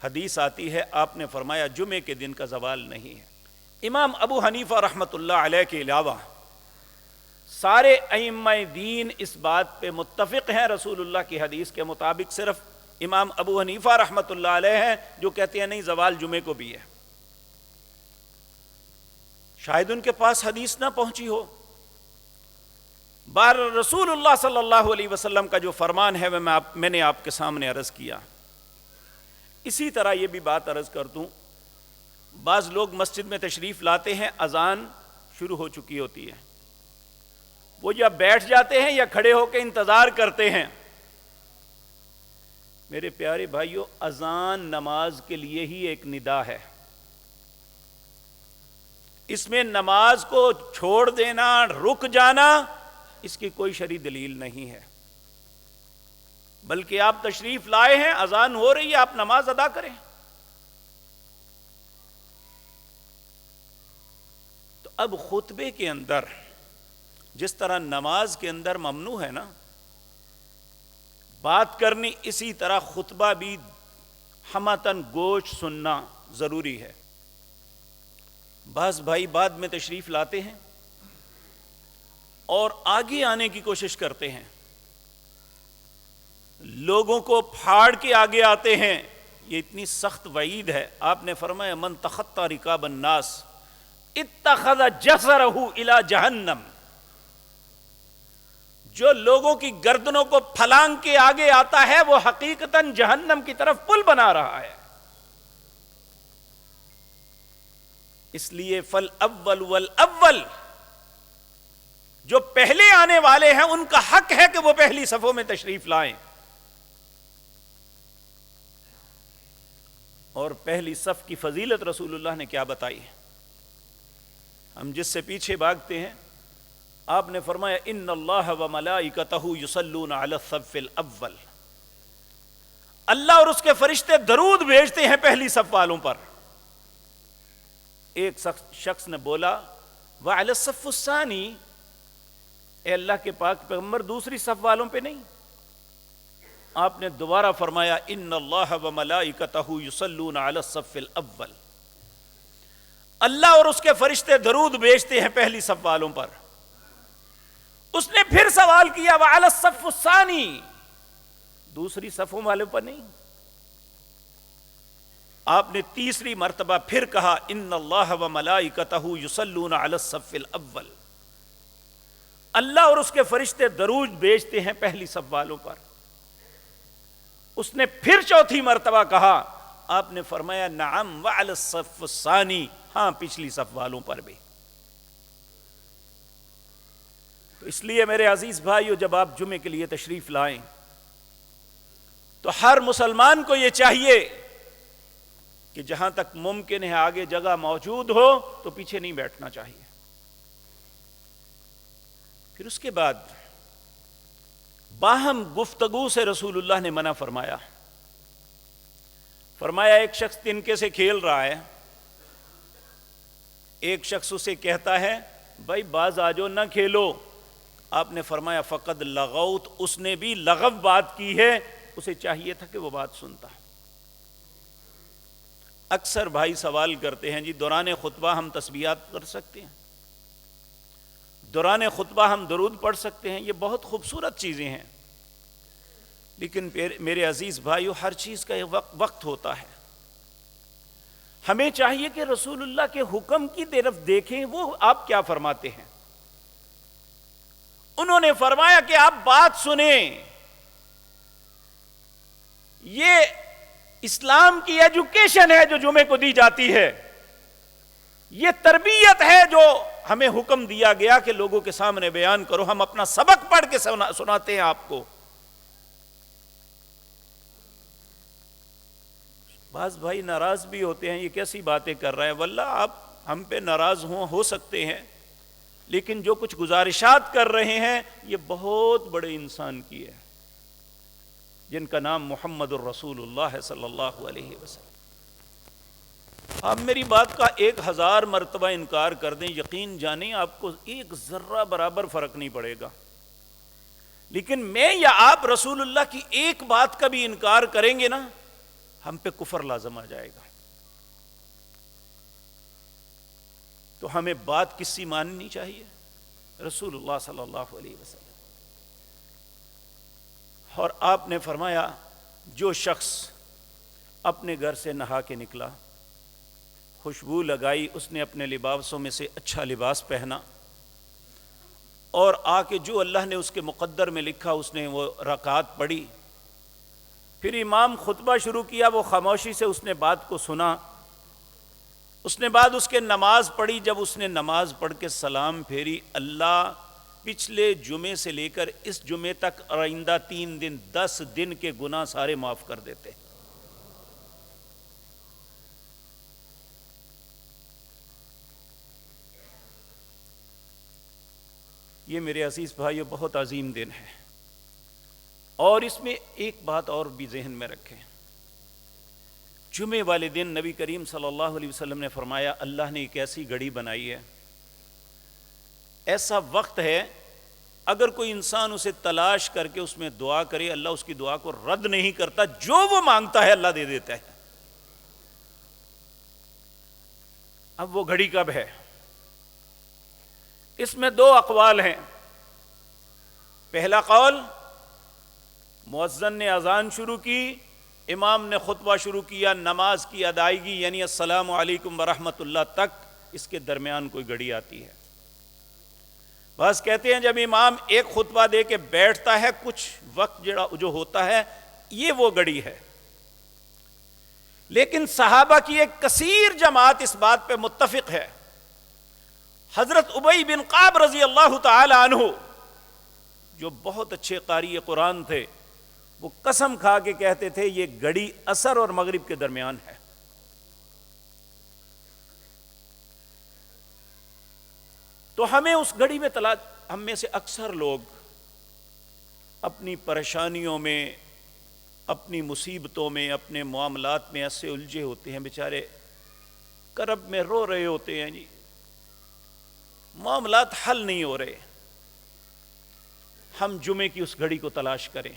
حدیث آتی ہے, آپ نے فرمایا جمعے کے دن کا زوال نہیں ہے. امام ابو حنیفہ رحمۃ اللہ علیہ کے علاوہ سارے ائمہ دین اس بات پہ متفق ہیں رسول اللہ کی حدیث کے مطابق. صرف امام ابو حنیفہ رحمۃ اللہ علیہ ہیں جو کہتے ہیں نہیں زوال جمعے کو بھی ہے. شاید ان کے پاس حدیث نہ پہنچی ہو. بار رسول اللہ صلی اللہ علیہ وسلم کا جو فرمان ہے میں نے آپ کے سامنے عرض کیا. اسی طرح یہ بھی بات عرض کر دوں, بعض لوگ مسجد میں تشریف لاتے ہیں, اذان شروع ہو چکی ہوتی ہے, وہ یا بیٹھ جاتے ہیں یا کھڑے ہو کے انتظار کرتے ہیں. میرے پیارے بھائیوں, اذان نماز کے لیے ہی ایک ندا ہے. اس میں نماز کو چھوڑ دینا, رک جانا, اس کی کوئی شرعی دلیل نہیں ہے. بلکہ آپ تشریف لائے ہیں, اذان ہو رہی ہے, آپ نماز ادا کریں. تو اب خطبے کے اندر جس طرح نماز کے اندر ممنوع ہے نا بات کرنی, اسی طرح خطبہ بھی ہمتن گوش سننا ضروری ہے. بعض بھائی بعد میں تشریف لاتے ہیں اور آگے آنے کی کوشش کرتے ہیں, لوگوں کو پھاڑ کے آگے آتے ہیں. یہ اتنی سخت وعید ہے. آپ نے فرمایا من تخطى رکاب الناس اتخذ جسرہ الی جہنم. جو لوگوں کی گردنوں کو پھلانگ کے آگے آتا ہے وہ حقیقتاً جہنم کی طرف پل بنا رہا ہے. اس لیے فل اول والاول، جو پہلے آنے والے ہیں ان کا حق ہے کہ وہ پہلی صفوں میں تشریف لائیں. اور پہلی صف کی فضیلت رسول اللہ نے کیا بتائی ہے؟ ہم جس سے پیچھے بھاگتے ہیں، آپ نے فرمایا ان اللہ و ملائکتہ یصلون علی الصف الاول، اللہ اور اس کے فرشتے درود بھیجتے ہیں پہلی صف والوں پر. ایک شخص نے بولا وعلی الصف الثانی، اے اللہ کے پاک پیغمبر دوسری صف والوں پہ نہیں؟ آپ نے دوبارہ فرمایا ان اللہ و ملائکتہ یصلون علی الصف الاول، اللہ اور اس کے فرشتے درود بھیجتے ہیں پہلی صف والوں پر. اس نے پھر سوال کیا وعلی الصف الثانی، دوسری صفوں والوں پر نہیں؟ آپ نے تیسری مرتبہ پھر کہا ان اللہ و ملائکتہ یصلون علی الصف الاول، اللہ اور اس کے فرشتے درود بھیجتے ہیں پہلی صف والوں پر. اس نے پھر چوتھی مرتبہ کہا، آپ نے فرمایا نعم وعلی الصف الثانی، ہاں پچھلی صف والوں پر بھی. تو اس لیے میرے عزیز بھائیو، جب آپ جمعے کے لیے تشریف لائیں تو ہر مسلمان کو یہ چاہیے کہ جہاں تک ممکن ہے آگے جگہ موجود ہو تو پیچھے نہیں بیٹھنا چاہیے. پھر اس کے بعد باہم گفتگو سے رسول اللہ نے منع فرمایا. فرمایا ایک شخص تنکے سے کھیل رہا ہے، ایک شخص اسے کہتا ہے بھائی باز آجو نہ کھیلو. آپ نے فرمایا فقد لغوت، اس نے بھی لغو بات کی ہے، اسے چاہیے تھا کہ وہ بات سنتا. اکثر بھائی سوال کرتے ہیں جی دوران خطبہ ہم تسبیحات کر سکتے ہیں، دوران خطبہ ہم درود پڑھ سکتے ہیں؟ یہ بہت خوبصورت چیزیں ہیں، لیکن میرے عزیز بھائیو ہر چیز کا ایک وقت ہوتا ہے. ہمیں چاہیے کہ رسول اللہ کے حکم کی طرف دیکھیں، وہ آپ کیا فرماتے ہیں. انہوں نے فرمایا کہ آپ بات سنیں، یہ اسلام کی ایجوکیشن ہے جو جمعے کو دی جاتی ہے، یہ تربیت ہے جو ہمیں حکم دیا گیا کہ لوگوں کے سامنے بیان کرو. ہم اپنا سبق پڑھ کے سناتے ہیں آپ کو. بعض بھائی ناراض بھی ہوتے ہیں، یہ کیسی باتیں کر رہے ہیں. واللہ آپ ہم پہ ناراض ہو سکتے ہیں، لیکن جو کچھ گزارشات کر رہے ہیں یہ بہت بڑے انسان کی ہے جن کا نام محمد الرسول اللہ صلی اللہ علیہ وسلم. آپ میری بات کا 1000 مرتبہ انکار کر دیں، یقین جانیں آپ کو ایک ذرہ برابر فرق نہیں پڑے گا. لیکن میں یا آپ رسول اللہ کی ایک بات کا بھی انکار کریں گے نا، ہم پہ کفر لازم آ جائے گا. تو ہمیں بات کسی ماننی چاہیے؟ رسول اللہ صلی اللہ علیہ وسلم. اور آپ نے فرمایا جو شخص اپنے گھر سے نہا کے نکلا، خوشبو لگائی، اس نے اپنے لباسوں میں سے اچھا لباس پہنا، اور آ کے جو اللہ نے اس کے مقدر میں لکھا اس نے وہ رکعات پڑھی. پھر امام خطبہ شروع کیا، وہ خاموشی سے اس نے بات کو سنا. اس نے بعد اس کے نماز پڑھی. جب اس نے نماز پڑھ کے سلام پھیری، اللہ پچھلے جمعے سے لے کر اس جمعے تک آئندہ 3 دن 10 دن کے گناہ سارے معاف کر دیتے. یہ میرے عزیز بھائیو بہت عظیم دن ہے. اور اس میں ایک بات اور بھی ذہن میں رکھیں، جمعے والے دن نبی کریم صلی اللہ علیہ وسلم نے فرمایا اللہ نے ایک ایسی گھڑی بنائی ہے، ایسا وقت ہے، اگر کوئی انسان اسے تلاش کر کے اس میں دعا کرے اللہ اس کی دعا کو رد نہیں کرتا، جو وہ مانگتا ہے اللہ دے دیتا ہے. اب وہ گھڑی کب ہے؟ اس میں 2 اقوال ہیں. پہلا قول، مؤذن نے اذان شروع کی، امام نے خطبہ شروع کیا، نماز کی ادائیگی یعنی السلام علیکم ورحمۃ اللہ تک، اس کے درمیان کوئی گھڑی آتی ہے. بس کہتے ہیں جب امام ایک خطبہ دے کے بیٹھتا ہے کچھ وقت جو ہوتا ہے یہ وہ گھڑی ہے، لیکن صحابہ کی ایک کثیر جماعت اس بات پہ متفق ہے. حضرت ابی بن کعب رضی اللہ تعالی عنہ جو بہت اچھے قاری قرآن تھے، وہ قسم کھا کے کہتے تھے یہ گھڑی عصر اور مغرب کے درمیان ہے. تو ہمیں اس گھڑی میں ہم میں سے اکثر لوگ اپنی پریشانیوں میں، اپنی مصیبتوں میں، اپنے معاملات میں ایسے الجھے ہوتے ہیں، بیچارے کرب میں رو رہے ہوتے ہیں، جی معاملات حل نہیں ہو رہے. ہم جمعے کی اس گھڑی کو تلاش کریں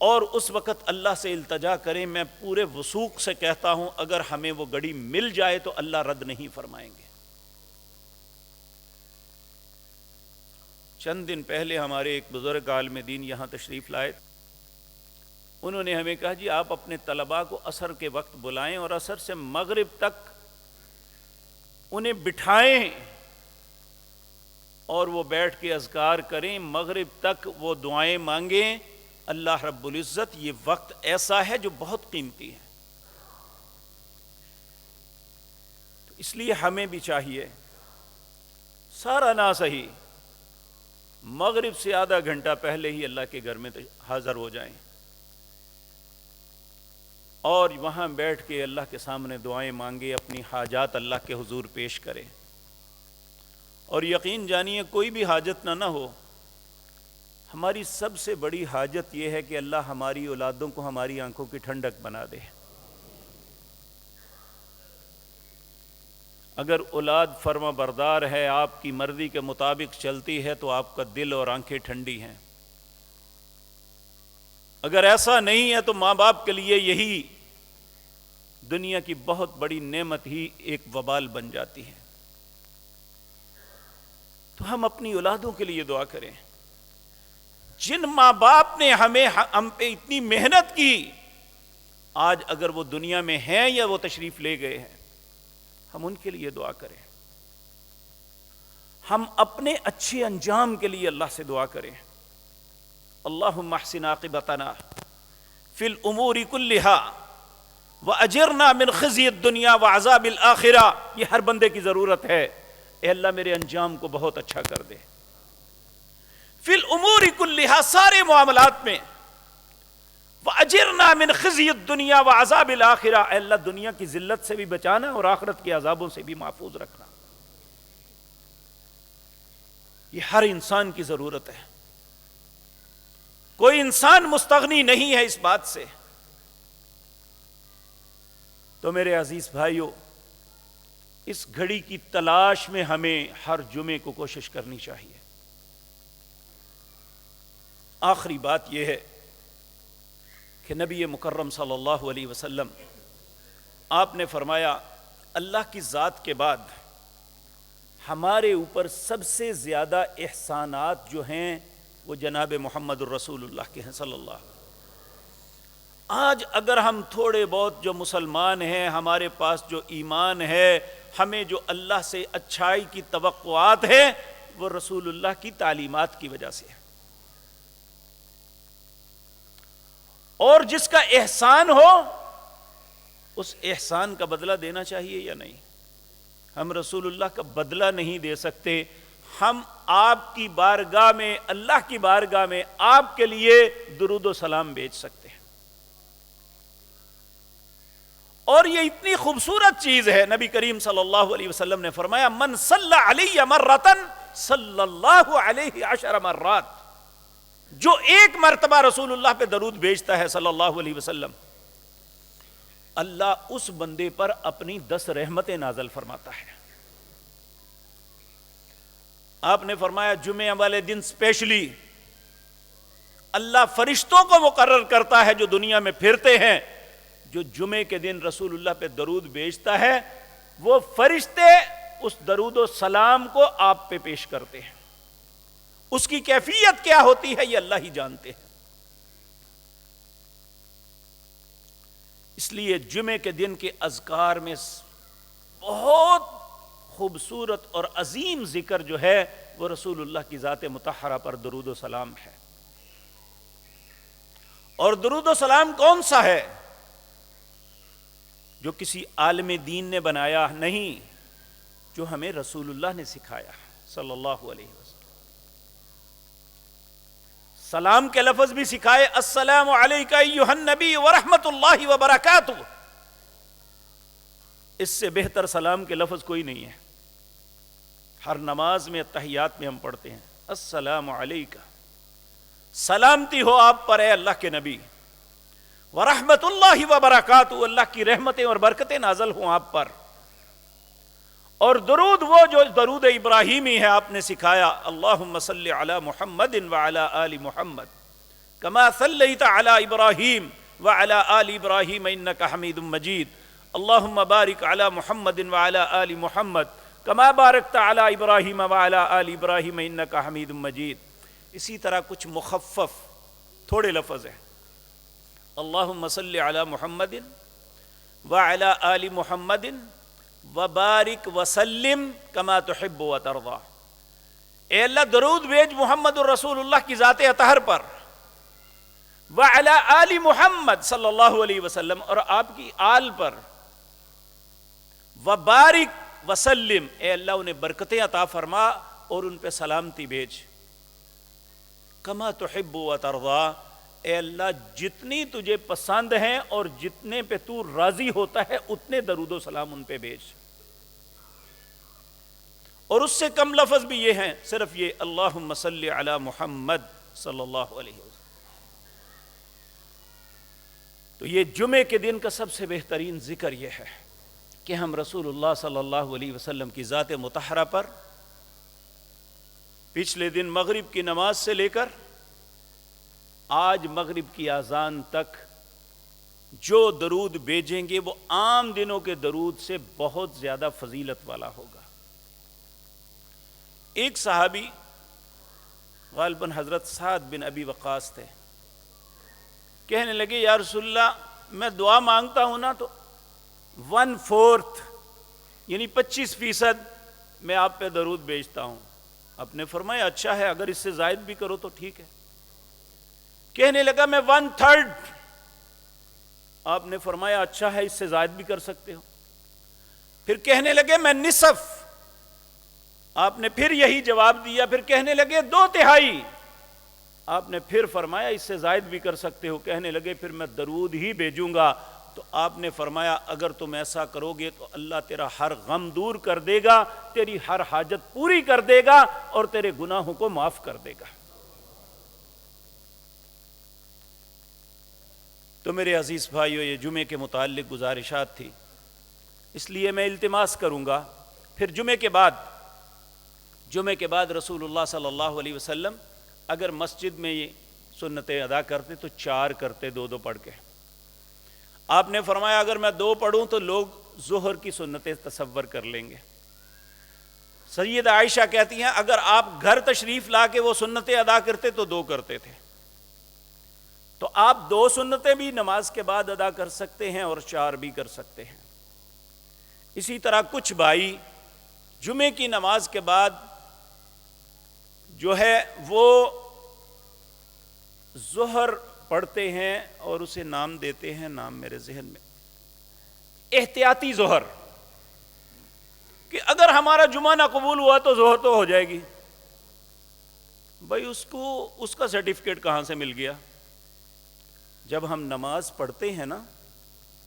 اور اس وقت اللہ سے التجا کریں. میں پورے وثوق سے کہتا ہوں اگر ہمیں وہ گھڑی مل جائے تو اللہ رد نہیں فرمائیں گے. چند دن پہلے ہمارے ایک بزرگ عالم دین یہاں تشریف لائے. انہوں نے ہمیں کہا جی آپ اپنے طلباء کو عصر کے وقت بلائیں اور عصر سے مغرب تک انہیں بٹھائیں اور وہ بیٹھ کے اذکار کریں، مغرب تک وہ دعائیں مانگیں. اللہ رب العزت یہ وقت ایسا ہے جو بہت قیمتی ہے. تو اس لیے ہمیں بھی چاہیے سارا نہ صحیح مغرب سے آدھا گھنٹہ پہلے ہی اللہ کے گھر میں حاضر ہو جائیں اور وہاں بیٹھ کے اللہ کے سامنے دعائیں مانگے، اپنی حاجات اللہ کے حضور پیش کریں. اور یقین جانیے کوئی بھی حاجت نہ ہو، ہماری سب سے بڑی حاجت یہ ہے کہ اللہ ہماری اولادوں کو ہماری آنکھوں کی ٹھنڈک بنا دے. اگر اولاد فرما بردار ہے، آپ کی مرضی کے مطابق چلتی ہے تو آپ کا دل اور آنکھیں ٹھنڈی ہیں. اگر ایسا نہیں ہے تو ماں باپ کے لیے یہی دنیا کی بہت بڑی نعمت ہی ایک وبال بن جاتی ہے. تو ہم اپنی اولادوں کے لیے دعا کریں. جن ماں باپ نے ہم پہ اتنی محنت کی، آج اگر وہ دنیا میں ہیں یا وہ تشریف لے گئے ہیں، ہم ان کے لیے دعا کریں. ہم اپنے اچھے انجام کے لیے اللہ سے دعا کریں. اللہم احسن عاقبتنا فی الامور کلہا واجرنا من خزی الدنیا وعذاب الآخرہ. یہ ہر بندے کی ضرورت ہے. اے اللہ میرے انجام کو بہت اچھا کر دے. فی الامور کلہا، سارے معاملات میں. وَأَجِرْنَا مِنْ خِزْيِ الدُّنْيَا وَعَذَابِ الْآخِرَةِ، اے اللہ دنیا کی ذلت سے بھی بچانا اور آخرت کے عذابوں سے بھی محفوظ رکھنا. یہ ہر انسان کی ضرورت ہے. کوئی انسان مستغنی نہیں ہے اس بات سے. تو میرے عزیز بھائیو، اس گھڑی کی تلاش میں ہمیں ہر جمعے کو کوشش کرنی چاہیے. آخری بات یہ ہے کہ نبی مکرم صلی اللہ علیہ وسلم آپ نے فرمایا اللہ کی ذات کے بعد ہمارے اوپر سب سے زیادہ احسانات جو ہیں وہ جناب محمد الرسول اللہ کے ہیں صلی اللہ علیہ وسلم. آج اگر ہم تھوڑے بہت جو مسلمان ہیں، ہمارے پاس جو ایمان ہے، ہمیں جو اللہ سے اچھائی کی توقعات ہیں، وہ رسول اللہ کی تعلیمات کی وجہ سے ہے. اور جس کا احسان ہو اس احسان کا بدلہ دینا چاہیے یا نہیں؟ ہم رسول اللہ کا بدلہ نہیں دے سکتے. ہم آپ کی بارگاہ میں، اللہ کی بارگاہ میں آپ کے لیے درود و سلام بھیج سکتے ہیں. اور یہ اتنی خوبصورت چیز ہے، نبی کریم صلی اللہ علیہ وسلم نے فرمایا من صلی علی مرتن صلی اللہ علیہ 10 مرات. جو ایک مرتبہ رسول اللہ پہ درود بھیجتا ہے صلی اللہ علیہ وسلم، اللہ اس بندے پر اپنی 10 رحمتیں نازل فرماتا ہے. آپ نے فرمایا جمعہ والے دن اسپیشلی اللہ فرشتوں کو مقرر کرتا ہے جو دنیا میں پھرتے ہیں. جو جمعے کے دن رسول اللہ پہ درود بھیجتا ہے، وہ فرشتے اس درود و سلام کو آپ پہ پیش کرتے ہیں. اس کی کیفیت کیا ہوتی ہے یہ اللہ ہی جانتے ہیں. اس لیے جمعے کے دن کے اذکار میں بہت خوبصورت اور عظیم ذکر جو ہے وہ رسول اللہ کی ذات مطہرہ پر درود و سلام ہے. اور درود و سلام کون سا ہے؟ جو کسی عالم دین نے بنایا نہیں، جو ہمیں رسول اللہ نے سکھایا صلی اللہ علیہ وسلم. سلام کے لفظ بھی سکھائے، السلام علیکہ ایھا النبی ورحمۃ اللہ وبرکاتہ. اس سے بہتر سلام کے لفظ کوئی نہیں ہے. ہر نماز میں تحیات میں ہم پڑھتے ہیں السلام علیکہ، سلامتی ہو آپ پر اے اللہ کے نبی، ورحمۃ اللہ وبرکاتہ، اللہ کی رحمتیں اور برکتیں نازل ہوں آپ پر. اور درود وہ جو درود ابراہیمی ہے آپ نے سکھایا، اللہم صلی علی محمد وعلی آل محمد کما صلیت علی ابراہیم وعلی آل ابراہیم انک حمید مجید، اللہم بارک علی محمد وعلی آل محمد کما بارکت علی ابراہیم وعلی آل ابراہیم انک حمید مجید. اسی طرح کچھ مخفف تھوڑے لفظ ہیں، اللہم صلی علی محمد وعلی آل محمد وبارک وسلم کما تحب وترضی. اے اللہ درود بھیج محمد الرسول اللہ کی ذات اطہر پر، وعلی آل محمد صلی اللہ علیہ وسلم، اور آپ کی آل پر، وبارک وسلم، اے اللہ انہیں برکتیں عطا فرما اور ان پہ سلامتی بھیج، کما تحب وترضی، اے اللہ جتنی تجھے پسند ہیں اور جتنے پہ تو راضی ہوتا ہے اتنے درود و سلام ان پہ بھیج. اور اس سے کم لفظ بھی یہ ہیں، صرف یہ اللہم صلی علی محمد صلی اللہ علیہ وسلم. تو یہ جمعے کے دن کا سب سے بہترین ذکر یہ ہے کہ ہم رسول اللہ صلی اللہ علیہ وسلم کی ذات مطہرہ پر پچھلے دن مغرب کی نماز سے لے کر آج مغرب کی اذان تک جو درود بھیجیں گے وہ عام دنوں کے درود سے بہت زیادہ فضیلت والا ہوگا. ایک صحابی غالباً حضرت سعد بن ابی وقاص تھے، کہنے لگے یا رسول اللہ میں دعا مانگتا ہوں نا تو 1/4 یعنی 25% میں آپ پہ درود بھیجتا ہوں. آپ نے فرمایا اچھا ہے، اگر اس سے زائد بھی کرو تو ٹھیک ہے. کہنے لگا میں 1/3. آپ نے فرمایا اچھا ہے، اس سے زائد بھی کر سکتے ہو. پھر کہنے لگے میں نصف. آپ نے پھر یہی جواب دیا. پھر کہنے لگے 2/3. آپ نے پھر فرمایا اس سے زائد بھی کر سکتے ہو. کہنے لگے پھر میں درود ہی بھیجوں گا. تو آپ نے فرمایا اگر تم ایسا کرو گے تو اللہ تیرا ہر غم دور کر دے گا، تیری ہر حاجت پوری کر دے گا اور تیرے گناہوں کو معاف کر دے گا. تو میرے عزیز بھائیو، یہ جمعے کے متعلق گزارشات تھی، اس لیے میں التماس کروں گا پھر جمعے کے بعد رسول اللہ صلی اللہ علیہ وسلم اگر مسجد میں یہ سنتیں ادا کرتے تو 4 کرتے، 2 پڑھ کے. آپ نے فرمایا اگر میں 2 پڑھوں تو لوگ ظہر کی سنتیں تصور کر لیں گے. سیدہ عائشہ کہتی ہیں اگر آپ گھر تشریف لا کے وہ سنتیں ادا کرتے تو 2 کرتے تھے. تو آپ 2 سنتیں بھی نماز کے بعد ادا کر سکتے ہیں اور 4 بھی کر سکتے ہیں. اسی طرح کچھ بھائی جمعے کی نماز کے بعد جو ہے وہ ظہر پڑھتے ہیں اور اسے نام دیتے ہیں، نام میرے ذہن میں، احتیاطی ظہر، کہ اگر ہمارا جمعہ نہ قبول ہوا تو ظہر تو ہو جائے گی. بھائی اس کا سرٹیفکیٹ کہاں سے مل گیا؟ جب ہم نماز پڑھتے ہیں نا،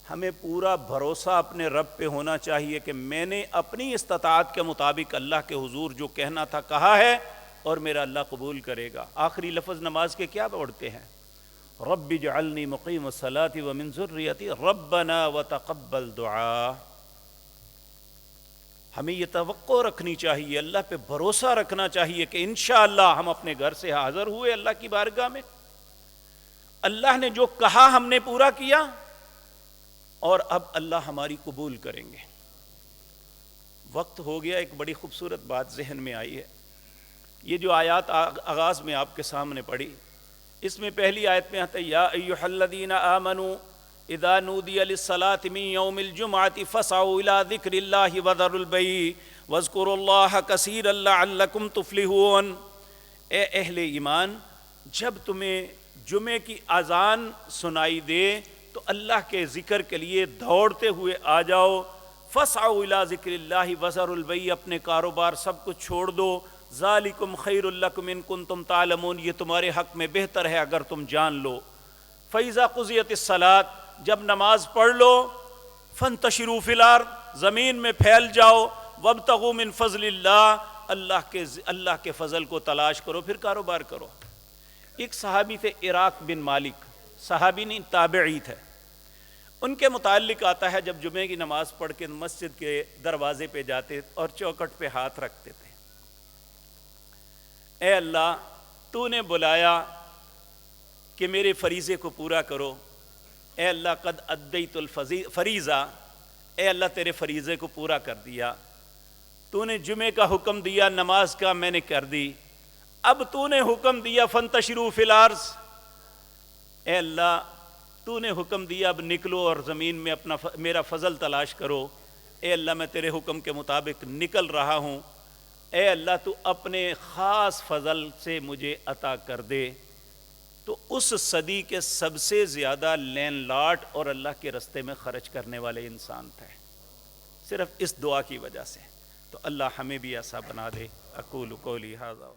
ہمیں پورا بھروسہ اپنے رب پہ ہونا چاہیے کہ میں نے اپنی استطاعت کے مطابق اللہ کے حضور جو کہنا تھا کہا ہے اور میرا اللہ قبول کرے گا. آخری لفظ نماز کے کیا پڑھتے ہیں؟ رب اجعلنی مقیم الصلاۃ ومن ذریتی ربنا وتقبل دعا. ہمیں یہ توقع رکھنی چاہیے، اللہ پہ بھروسہ رکھنا چاہیے کہ انشاءاللہ ہم اپنے گھر سے حاضر ہوئے اللہ کی بارگاہ میں، اللہ نے جو کہا ہم نے پورا کیا اور اب اللہ ہماری قبول کریں گے. وقت ہو گیا. ایک بڑی خوبصورت بات ذہن میں آئی ہے. یہ جو آیات آغاز میں آپ کے سامنے پڑھی، اس میں پہلی آیت میں آتا ہے یا ایھا الذین آمنوا اذا نودی للصلاۃ من یوم الجمعۃ فاسعوا الی ذکر اللہ وذروا البیع وَاذْكُرُوا اللَّهَ كَثِيرًا لَعَلَّكُمْ تُفْلِحُونَ۔ اے اہل ایمان، جب تمہیں جمعے کی اذان سنائی دے تو اللہ کے ذکر کے لیے دوڑتے ہوئے آ جاؤ۔ فَاسْعَوْا إِلَىٰ ذِكْرِ اللَّهِ وَذَرُوا الْبَيْعَ، اپنے کاروبار سب کچھ چھوڑ دو۔ ذَلِكُمْ خَيْرٌ لَكُمْ إِن كُنتُمْ تَعْلَمُونَ، یہ تمہارے حق میں بہتر ہے اگر تم جان لو۔ فَإِذَا قُضِيَتِ الصَّلَاةُ، جب نماز پڑھ لو، فَانتَشِرُوا فِي الْأَرْضِ، زمین میں پھیل جاؤ۔ وَابْتَغُوا مِن فَضْلِ اللَّهِ، اللہ کے فضل کو تلاش کرو، پھر کاروبار کرو۔ ایک صحابی تھے عراق بن مالک، صحابی نہیں تابعی تھے۔ ان کے متعلق آتا ہے جب جمعے کی نماز پڑھ کے مسجد کے دروازے پہ جاتے اور چوکٹ پہ ہاتھ رکھتے تھے، اے اللہ تو نے بلایا کہ میرے فریضے کو پورا کرو، اے اللہ قد ادیت الفریضہ، اے اللہ تیرے فریضے کو پورا کر دیا، تو نے جمعے کا حکم دیا، نماز کا میں نے کر دی، اب تو نے حکم دیا فانتشروا فی الارض، اے اللہ تو نے حکم دیا اب نکلو اور زمین میں اپنا میرا فضل تلاش کرو، اے اللہ میں تیرے حکم کے مطابق نکل رہا ہوں، اے اللہ تو اپنے خاص فضل سے مجھے عطا کر دے۔ تو اس صدی کے سب سے زیادہ لین لاٹ اور اللہ کے رستے میں خرچ کرنے والے انسان تھے، صرف اس دعا کی وجہ سے۔ تو اللہ ہمیں بھی ایسا بنا دے۔ اقول قولی ھذا۔